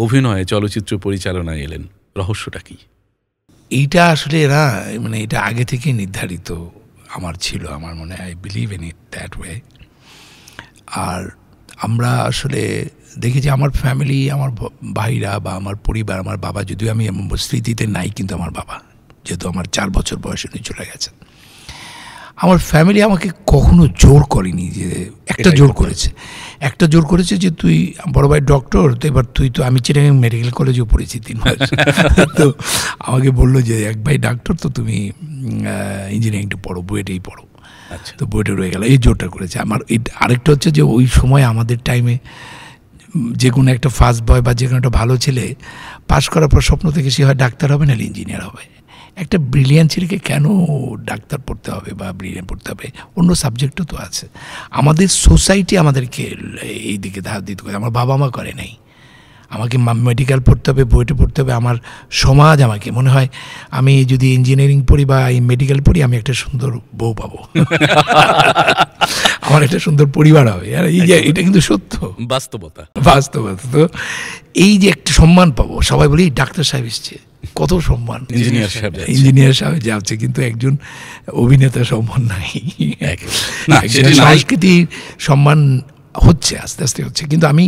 অভিনয়ে, চলচ্চিত্র পরিচালনায় এলেন? রহস্যটা কি? এইটা আসলে না, মানে এটা আগে থেকে নির্ধারিত আমার ছিল, আমার মনে হয়, I believe in it that way. আর আমরা আসলে দেখেছি আমার ফ্যামিলি, আমার ভাইরা বা আমার পরিবার, আমার বাবা, যদিও আমি স্মৃতিতে নাই, কিন্তু আমার বাবা যেহেতু আমার 4 বছর বয়সে উনি চলে গেছেন, আমার ফ্যামিলি আমাকে কখনো জোর করেনি। যে একটা জোর করেছে যে তুই বড় ভাই ডক্টর, তো এবার তুই তো, আমি চিটাগাং মেডিকেল কলেজেও পড়েছি 3 মাস, তো আমাকে বললো যে এক ভাই ডাক্তার, তো তুমি ইঞ্জিনিয়ারিংটা পড়ো, বুয়েটেই পড়ো। তো বুয়েটে রয়ে গেল, এই জোরটা করেছে আমার। আরেকটা হচ্ছে যে ওই সময় আমাদের টাইমে যে কোনো একটা ফার্স্ট বয় বা যে কোনো একটা ভালো ছেলে পাশ করার পর স্বপ্ন থেকে সে হয় ডাক্তার হবে, নাহলে ইঞ্জিনিয়ার হবে। একটা ব্রিলিয়ান্ট ছেলেকে কেন ডাক্তার পড়তে হবে বা ব্রিলিয়ান্ট পড়তে হবে? অন্য সাবজেক্টও তো আছে। আমাদের সোসাইটি আমাদেরকে এই দিকে ধার দিতে করে, আমার বাবা মা করে নাই। আমাকে মেডিকেল পড়তে হবে, বুয়েটে পড়তে হবে। আমার সমাজ আমাকে মনে হয় আমি যদি ইঞ্জিনিয়ারিং পড়ি বা মেডিকেল পড়ি, আমি একটা সুন্দর বউ পাবো, আমার একটা সুন্দর পরিবার হবে। আর এই যে এটা কিন্তু সত্য বাস্তবতা। তো এই যে একটা সম্মান পাবো, সবাই বলি ডাক্তার সাহেব এসছে, কত সম্মান, ইঞ্জিনিয়ার সাহেব যাচ্ছে, কিন্তু একজন অভিনেতা সম্মান নাই। সংস্কৃতির সম্মান হচ্ছে, আস্তে আস্তে হচ্ছে, কিন্তু আমি